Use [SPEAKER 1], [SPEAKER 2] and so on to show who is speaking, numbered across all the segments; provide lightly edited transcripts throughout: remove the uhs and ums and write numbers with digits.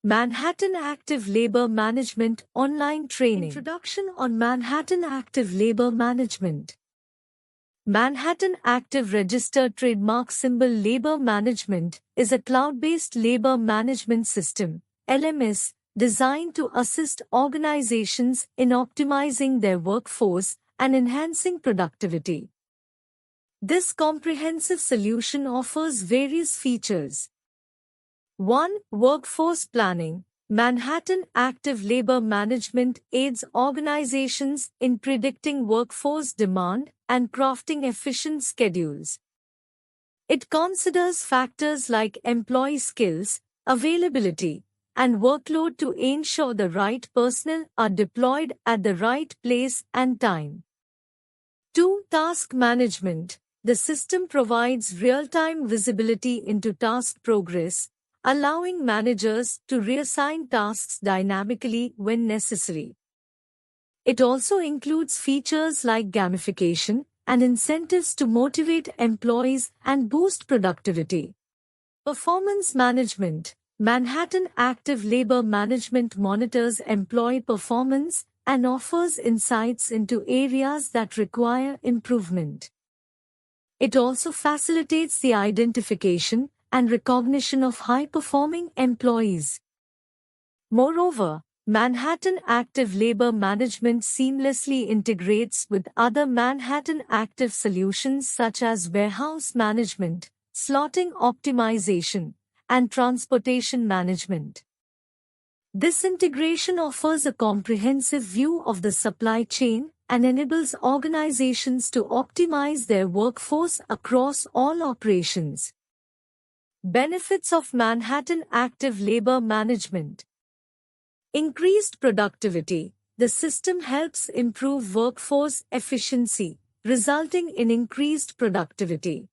[SPEAKER 1] Manhattan Active Labor Management Online Training. Introduction on Manhattan Active Labor Management. Manhattan Active Registered Trademark Symbol Labor Management is a cloud-based labor management system, LMS, designed to assist organizations in optimizing their workforce and enhancing productivity. This comprehensive solution offers various features. 1. Workforce planning. Manhattan Active Labor Management aids organizations in predicting workforce demand and crafting efficient schedules. It considers factors like employee skills, availability, and workload to ensure the right personnel are deployed at the right place and time. 2. Task management. The system provides real-time visibility into task progress, allowing managers to reassign tasks dynamically when necessary. It also includes features like gamification and incentives to motivate employees and boost productivity. Performance management. Manhattan Active Labor Management monitors employee performance and offers insights into areas that require improvement. It also facilitates the identification and recognition of high-performing employees. Moreover, Manhattan Active Labor Management seamlessly integrates with other Manhattan Active solutions such as warehouse management, slotting optimization, and transportation management. This integration offers a comprehensive view of the supply chain and enables organizations to optimize their workforce across all operations. Benefits of Manhattan Active Labor Management. Increased productivity. The system helps improve workforce efficiency, resulting in increased productivity.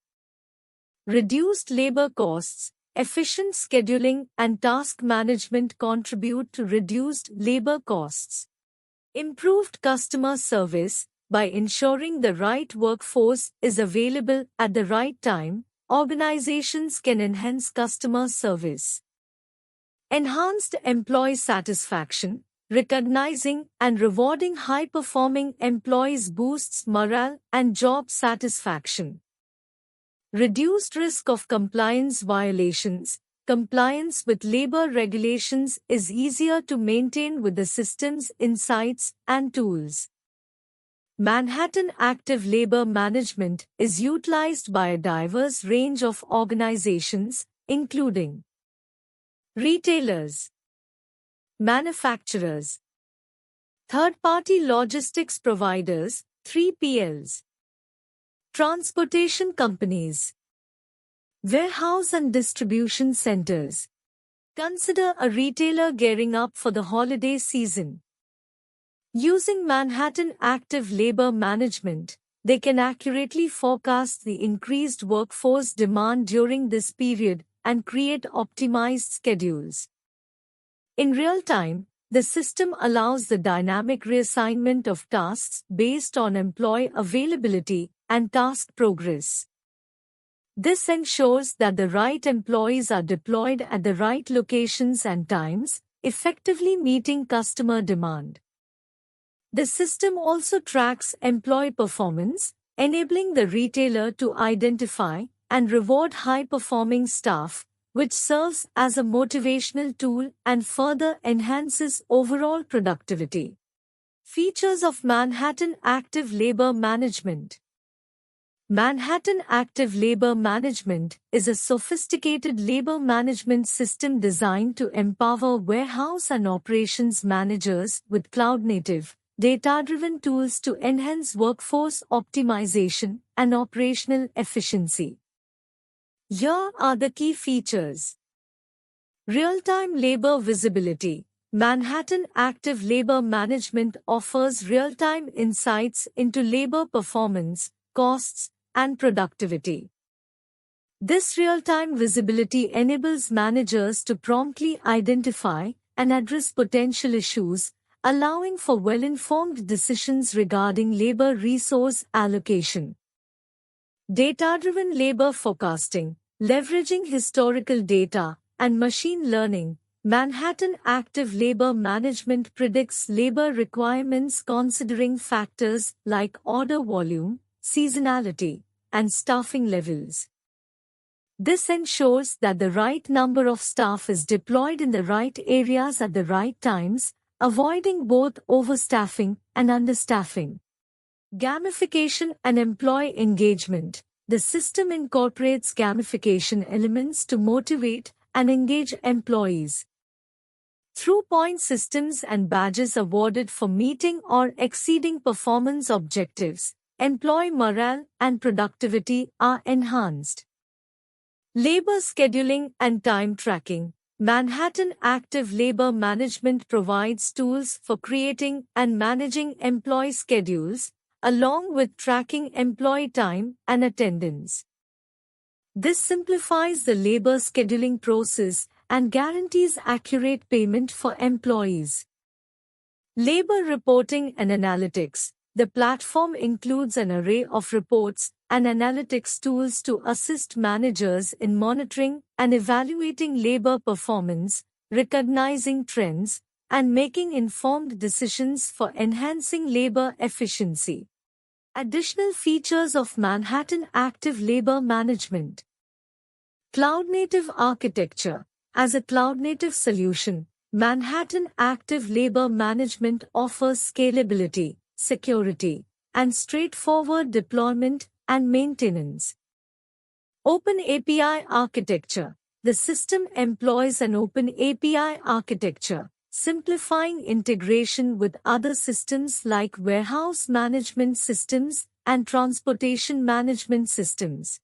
[SPEAKER 1] Reduced labor costs. Efficient scheduling and task management contribute to reduced labor costs. Improved customer service. By ensuring the right workforce is available at the right time, organizations can enhance customer service. Enhanced employee satisfaction. Recognizing and rewarding high-performing employees boosts morale and job satisfaction. Reduced risk of compliance violations. Compliance with labor regulations is easier to maintain with the system's insights and tools. Manhattan Active Labor Management is utilized by a diverse range of organizations, including retailers, manufacturers, third-party logistics providers, 3PLs, transportation companies, warehouse and distribution centers. Consider a retailer gearing up for the holiday season. Using Manhattan Active Labor Management, they can accurately forecast the increased workforce demand during this period and create optimized schedules. In real time, the system allows the dynamic reassignment of tasks based on employee availability and task progress. This ensures that the right employees are deployed at the right locations and times, effectively meeting customer demand. The system also tracks employee performance, enabling the retailer to identify and reward high-performing staff, which serves as a motivational tool and further enhances overall productivity. Features of Manhattan Active Labor Management. Manhattan Active Labor Management is a sophisticated labor management system designed to empower warehouse and operations managers with cloud-native, data-driven tools to enhance workforce optimization and operational efficiency. Here are the key features. Real-time labor visibility. Manhattan Active Labor Management offers real-time insights into labor performance, costs, and productivity. This real-time visibility enables managers to promptly identify and address potential issues, allowing for well-informed decisions regarding labor resource allocation. Data-driven labor forecasting. Leveraging historical data and machine learning, Manhattan Active Labor Management predicts labor requirements considering factors like order volume, seasonality, and staffing levels. This ensures that the right number of staff is deployed in the right areas at the right times, avoiding both overstaffing and understaffing. Gamification and employee engagement. The system incorporates gamification elements to motivate and engage employees. Through point systems and badges awarded for meeting or exceeding performance objectives, employee morale and productivity are enhanced. Labor scheduling and time tracking. Manhattan Active Labor Management provides tools for creating and managing employee schedules, along with tracking employee time and attendance. This simplifies the labor scheduling process and guarantees accurate payment for employees. Labor reporting and analytics. The platform includes an array of reports and analytics tools to assist managers in monitoring and evaluating labor performance, recognizing trends, and making informed decisions for enhancing labor efficiency. Additional features of Manhattan Active Labor Management. Cloud-native architecture. As a cloud-native solution, Manhattan Active Labor Management offers scalability, security, and straightforward deployment and maintenance. Open API architecture. The system employs an open API architecture, simplifying integration with other systems like warehouse management systems and transportation management systems.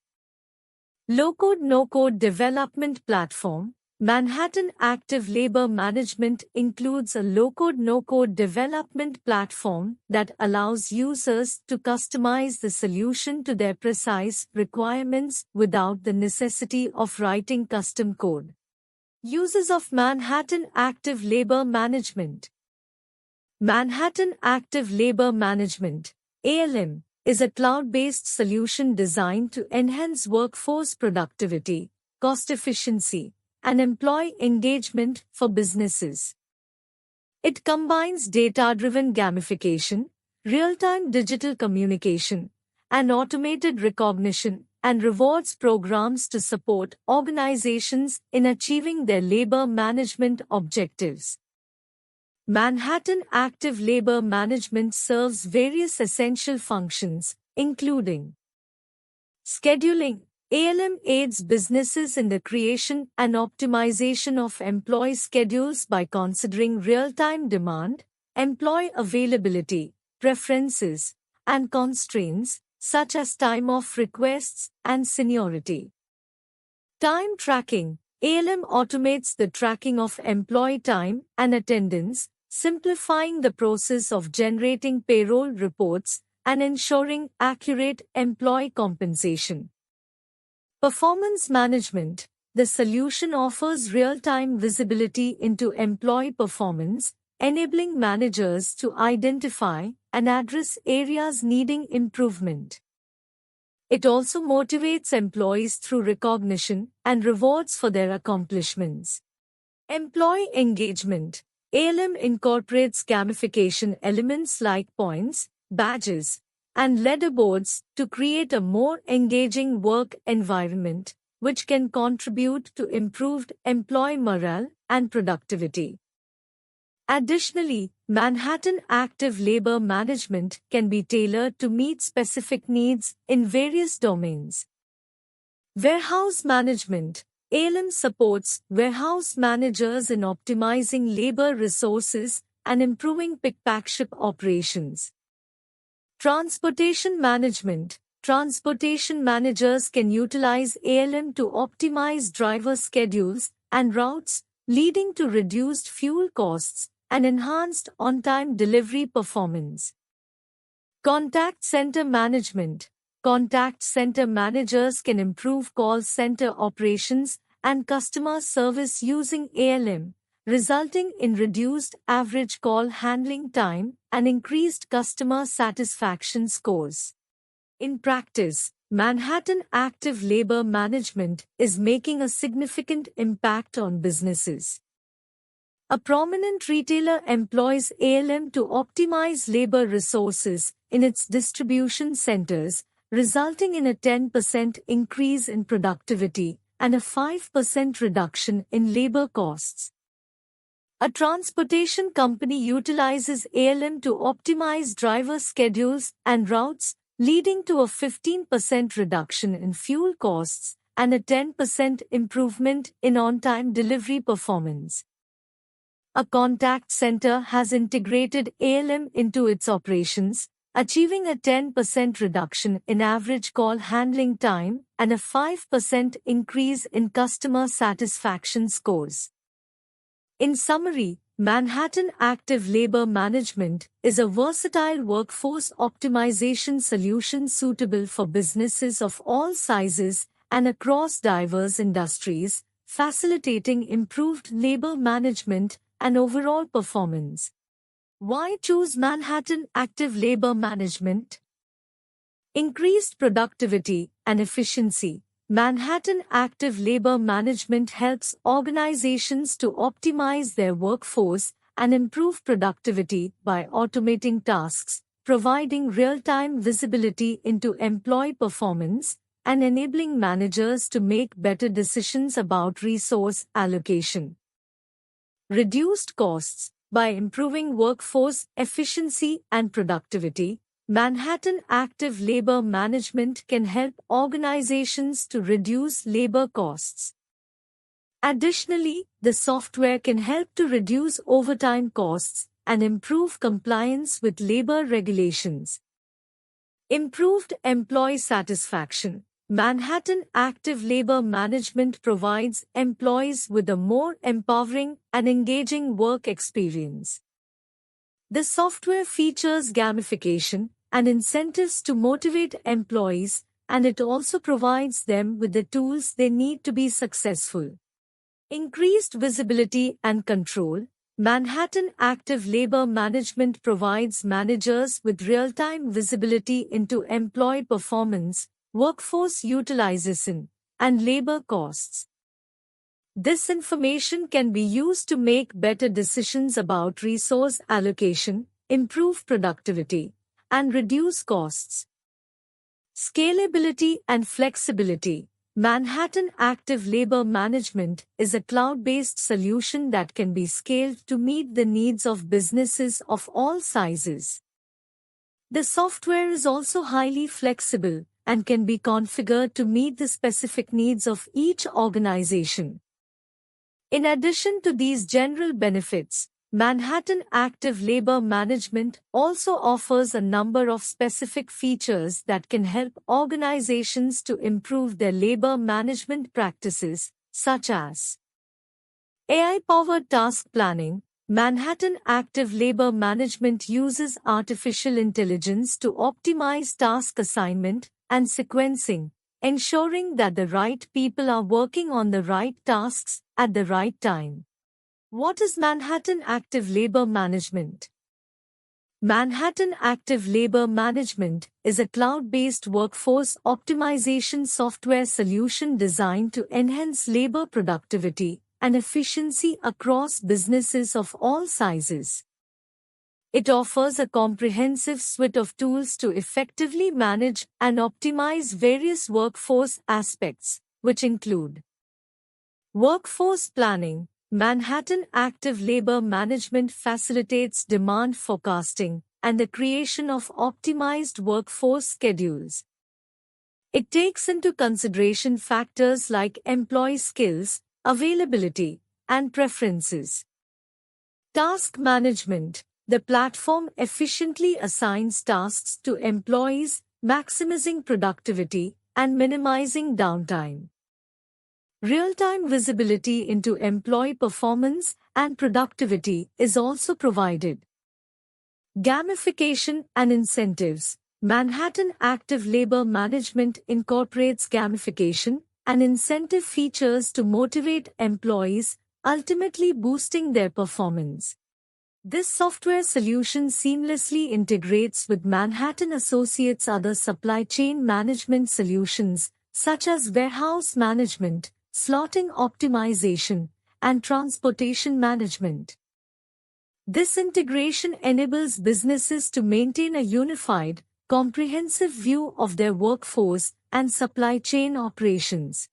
[SPEAKER 1] Low-code, no-code development platform. Manhattan Active Labor Management includes a low-code, no-code development platform that allows users to customize the solution to their precise requirements without the necessity of writing custom code. Uses of Manhattan Active Labor Management. Manhattan Active Labor Management, ALM, is a cloud-based solution designed to enhance workforce productivity, cost efficiency, and employee engagement for businesses. It combines data-driven gamification, real-time digital communication, and automated recognition and rewards programs to support organizations in achieving their labor management objectives. Manhattan Active Labor Management serves various essential functions, including scheduling. ALM aids businesses in the creation and optimization of employee schedules by considering real-time demand, employee availability, preferences, and constraints, such as time-off requests and seniority. Time tracking. ALM automates the tracking of employee time and attendance, simplifying the process of generating payroll reports and ensuring accurate employee compensation. Performance management. The solution offers real-time visibility into employee performance, enabling managers to identify and address areas needing improvement. It also motivates employees through recognition and rewards for their accomplishments. Employee engagement. ALM incorporates gamification elements like points, badges, and leaderboards to create a more engaging work environment, which can contribute to improved employee morale and productivity. Additionally, Manhattan Active Labor Management can be tailored to meet specific needs in various domains. Warehouse management. ALM supports warehouse managers in optimizing labor resources and improving pick-pack-ship operations. Transportation management. Transportation managers can utilize ALM to optimize driver schedules and routes, leading to reduced fuel costs and enhanced on-time delivery performance. Contact center management. Contact center managers can improve call center operations and customer service using ALM, resulting in reduced average call handling time and increased customer satisfaction scores. In practice, Manhattan Active Labor Management is making a significant impact on businesses. A prominent retailer employs ALM to optimize labor resources in its distribution centers, resulting in a 10% increase in productivity and a 5% reduction in labor costs. A transportation company utilizes ALM to optimize driver schedules and routes, leading to a 15% reduction in fuel costs and a 10% improvement in on-time delivery performance. A contact center has integrated ALM into its operations, achieving a 10% reduction in average call handling time and a 5% increase in customer satisfaction scores. In summary, Manhattan Active Labor Management is a versatile workforce optimization solution suitable for businesses of all sizes and across diverse industries, facilitating improved labor management and overall performance. Why choose Manhattan Active Labor Management? Increased productivity and efficiency. Manhattan Active Labor Management helps organizations to optimize their workforce and improve productivity by automating tasks, providing real-time visibility into employee performance, and enabling managers to make better decisions about resource allocation. Reduced costs. By improving workforce efficiency and productivity, Manhattan Active Labor Management can help organizations to reduce labor costs. Additionally, the software can help to reduce overtime costs and improve compliance with labor regulations. Improved employee satisfaction. Manhattan Active Labor Management provides employees with a more empowering and engaging work experience. The software features gamification and incentives to motivate employees, and it also provides them with the tools they need to be successful. Increased visibility and control. Manhattan Active Labor Management provides managers with real-time visibility into employee performance, workforce utilization, and labor costs. This information can be used to make better decisions about resource allocation, improve productivity, and reduce costs. Scalability and flexibility. Manhattan Active Labor Management is a cloud-based solution that can be scaled to meet the needs of businesses of all sizes. The software is also highly flexible and can be configured to meet the specific needs of each organization. In addition to these general benefits, Manhattan Active Labor Management also offers a number of specific features that can help organizations to improve their labor management practices, such as AI-powered task planning. Manhattan Active Labor Management uses artificial intelligence to optimize task assignment and sequencing, ensuring that the right people are working on the right tasks at the right time. What is Manhattan Active Labor Management? Manhattan Active Labor Management is a cloud-based workforce optimization software solution designed to enhance labor productivity and efficiency across businesses of all sizes. It offers a comprehensive suite of tools to effectively manage and optimize various workforce aspects, which include workforce planning. Manhattan Active Labor Management facilitates demand forecasting and the creation of optimized workforce schedules. It takes into consideration factors like employee skills, availability, and preferences. Task management. The platform efficiently assigns tasks to employees, maximizing productivity and minimizing downtime. Real-time visibility into employee performance and productivity is also provided. Gamification and incentives. Manhattan Active Labor Management incorporates gamification and incentive features to motivate employees, ultimately boosting their performance. This software solution seamlessly integrates with Manhattan Associates' other supply chain management solutions, such as warehouse management, slotting optimization, and transportation management. This integration enables businesses to maintain a unified, comprehensive view of their workforce and supply chain operations.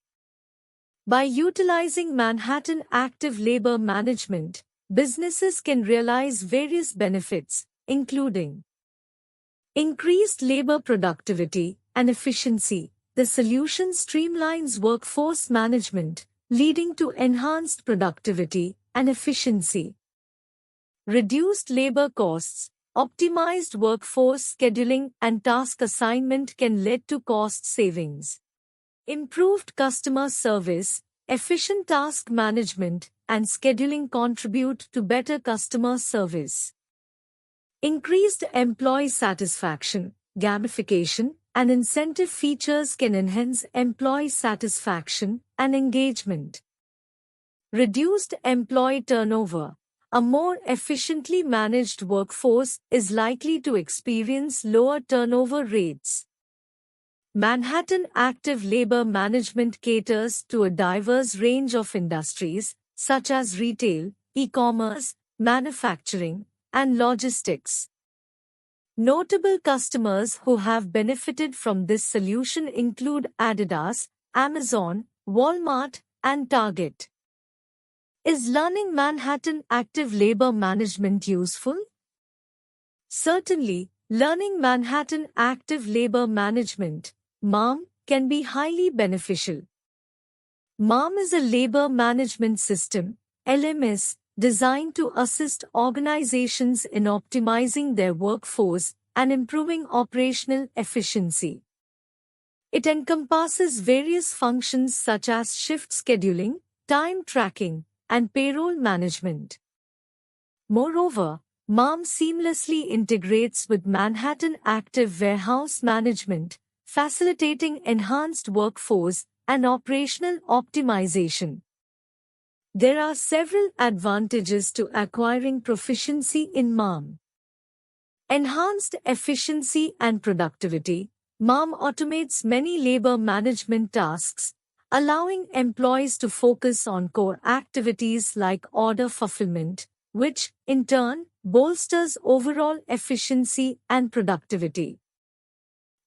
[SPEAKER 1] By utilizing Manhattan Active Labor Management, businesses can realize various benefits, including increased labor productivity and efficiency. The solution streamlines workforce management, leading to enhanced productivity and efficiency. Reduced labor costs, optimized workforce scheduling and task assignment can lead to cost savings. Improved customer service, efficient task management, and scheduling contribute to better customer service. Increased employee satisfaction, gamification, and incentive features can enhance employee satisfaction and engagement. Reduced employee turnover. A more efficiently managed workforce is likely to experience lower turnover rates. Manhattan Active Labor Management caters to a diverse range of industries, such as retail, e-commerce, manufacturing, and logistics. Notable customers who have benefited from this solution include Adidas, Amazon, Walmart, and Target. Is learning Manhattan Active Labor Management useful? Certainly, learning Manhattan Active Labor Management, MAM, can be highly beneficial. MAM is a labor management system, LMS, designed to assist organizations in optimizing their workforce and improving operational efficiency. It encompasses various functions such as shift scheduling, time tracking, and payroll management. Moreover, MAM seamlessly integrates with Manhattan Active Warehouse Management, facilitating enhanced workforce and operational optimization. There are several advantages to acquiring proficiency in MAM. Enhanced efficiency and productivity. MAM automates many labor management tasks, allowing employees to focus on core activities like order fulfillment, which, in turn, bolsters overall efficiency and productivity.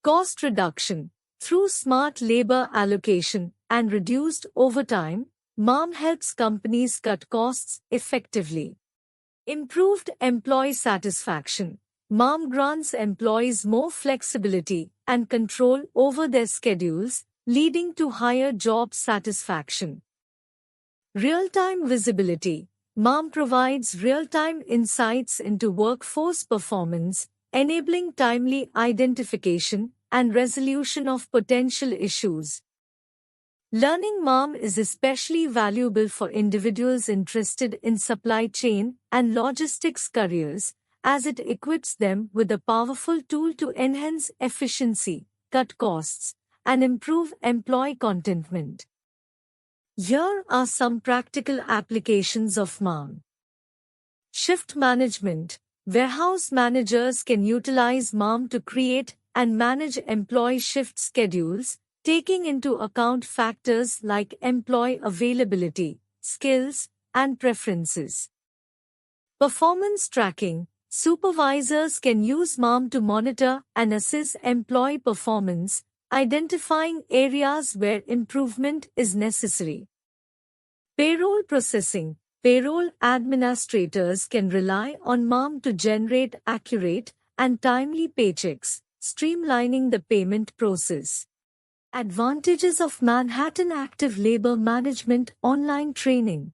[SPEAKER 1] Cost reduction. Through smart labor allocation and reduced overtime, MAM helps companies cut costs effectively. Improved employee satisfaction. MAM grants employees more flexibility and control over their schedules, leading to higher job satisfaction. Real-time visibility. MAM provides real-time insights into workforce performance, enabling timely identification and resolution of potential issues. Learning MAM is especially valuable for individuals interested in supply chain and logistics careers, as it equips them with a powerful tool to enhance efficiency, cut costs, and improve employee contentment. Here are some practical applications of MAM. Shift management. Warehouse managers can utilize MAM to create and manage employee shift schedules, taking into account factors like employee availability, skills, and preferences. Performance tracking. Supervisors can use MAM to monitor and assess employee performance, identifying areas where improvement is necessary. Payroll processing. Payroll administrators can rely on MAM to generate accurate and timely paychecks, streamlining the payment process. Advantages of Manhattan Active Labor Management online training.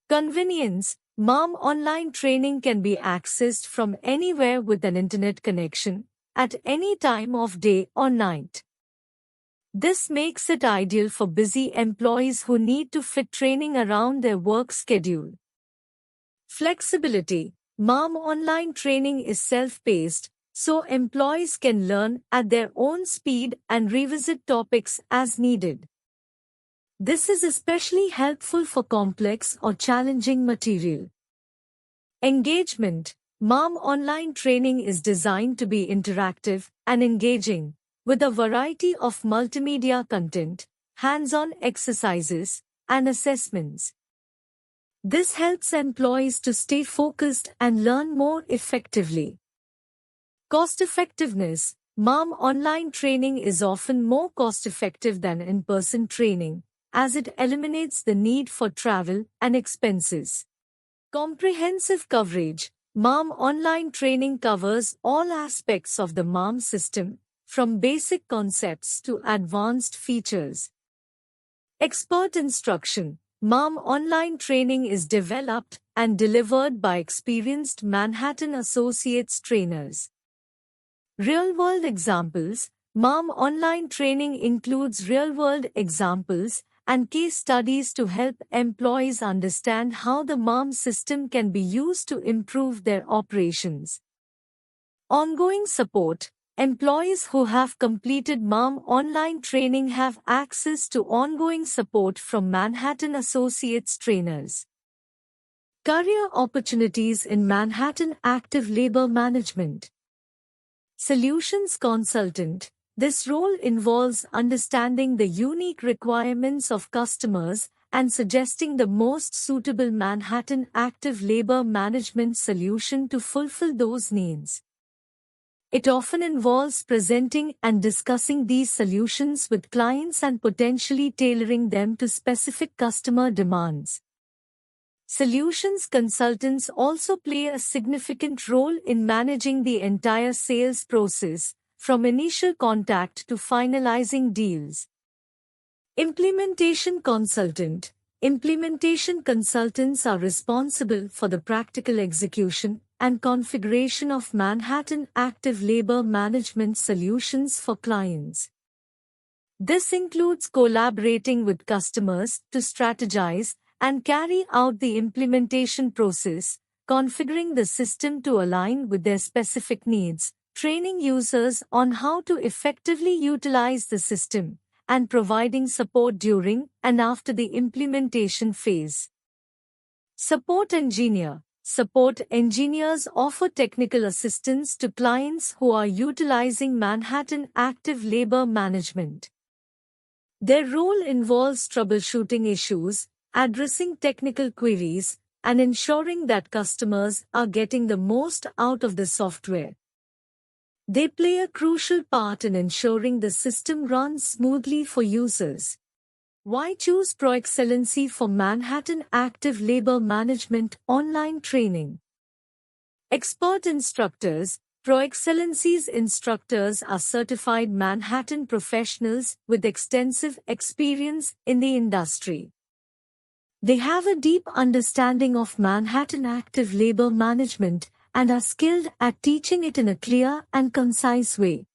[SPEAKER 1] Convenience. MAM online training can be accessed from anywhere with an internet connection, at any time of day or night. This makes it ideal for busy employees who need to fit training around their work schedule. Flexibility. MAM online training is self-paced, so employees can learn at their own speed and revisit topics as needed. This is especially helpful for complex or challenging material. Engagement. MAM online training is designed to be interactive and engaging, with a variety of multimedia content, hands-on exercises, and assessments. This helps employees to stay focused and learn more effectively. Cost effectiveness. MAM online training is often more cost-effective than in-person training, as it eliminates the need for travel and expenses. Comprehensive coverage. MAM online training covers all aspects of the MAM system, from basic concepts to advanced features. Expert instruction. MAM online training is developed and delivered by experienced Manhattan Associates trainers. Real-world examples. MAM online training includes real-world examples and case studies to help employees understand how the MAM system can be used to improve their operations. Ongoing support. Employees who have completed MAM online training have access to ongoing support from Manhattan Associates trainers. Career opportunities in Manhattan Active Labor Management. Solutions Consultant. This role involves understanding the unique requirements of customers and suggesting the most suitable Manhattan Active Labor Management solution to fulfill those needs. It often involves presenting and discussing these solutions with clients and potentially tailoring them to specific customer demands. Solutions consultants also play a significant role in managing the entire sales process, from initial contact to finalizing deals. Implementation Consultant. Implementation consultants are responsible for the practical execution and configuration of Manhattan Active Labor Management solutions for clients. This includes collaborating with customers to strategize and carry out the implementation process, configuring the system to align with their specific needs, training users on how to effectively utilize the system, and providing support during and after the implementation phase. Support Engineer. Support engineers offer technical assistance to clients who are utilizing Manhattan Active Labor Management. Their role involves troubleshooting issues, addressing technical queries, and ensuring that customers are getting the most out of the software. They play a crucial part in ensuring the system runs smoothly for users. Why choose ProExcellency for Manhattan Active Labor Management online training? Expert instructors. ProExcellency's instructors are certified Manhattan professionals with extensive experience in the industry. They have a deep understanding of Manhattan Active Labor Management and are skilled at teaching it in a clear and concise way.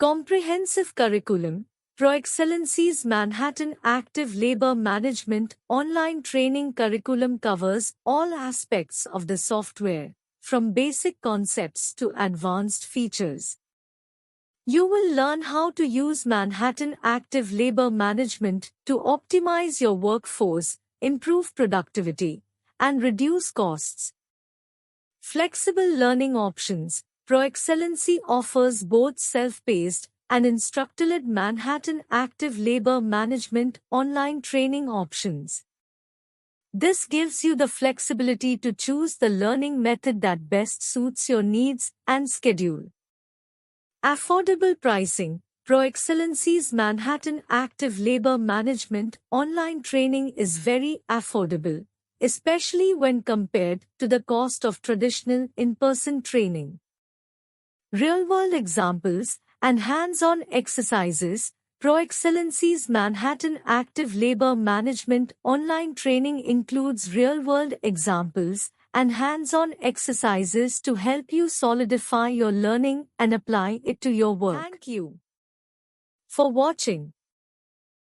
[SPEAKER 1] Comprehensive curriculum. ProExcellency's Manhattan Active Labor Management online training curriculum covers all aspects of the software, from basic concepts to advanced features. You will learn how to use Manhattan Active Labor Management to optimize your workforce, improve productivity, and reduce costs. Flexible learning options. ProExcellency offers both self-paced and instructor-led Manhattan Active Labor Management online training options. This gives you the flexibility to choose the learning method that best suits your needs and schedule. Affordable pricing. ProExcellency's Manhattan Active Labor Management online training is very affordable, especially when compared to the cost of traditional in-person training. Real-world examples and hands-on exercises. ProExcellency's Manhattan Active Labor Management online training includes real-world examples and hands-on exercises to help you solidify your learning and apply it to your work. Thank you for watching.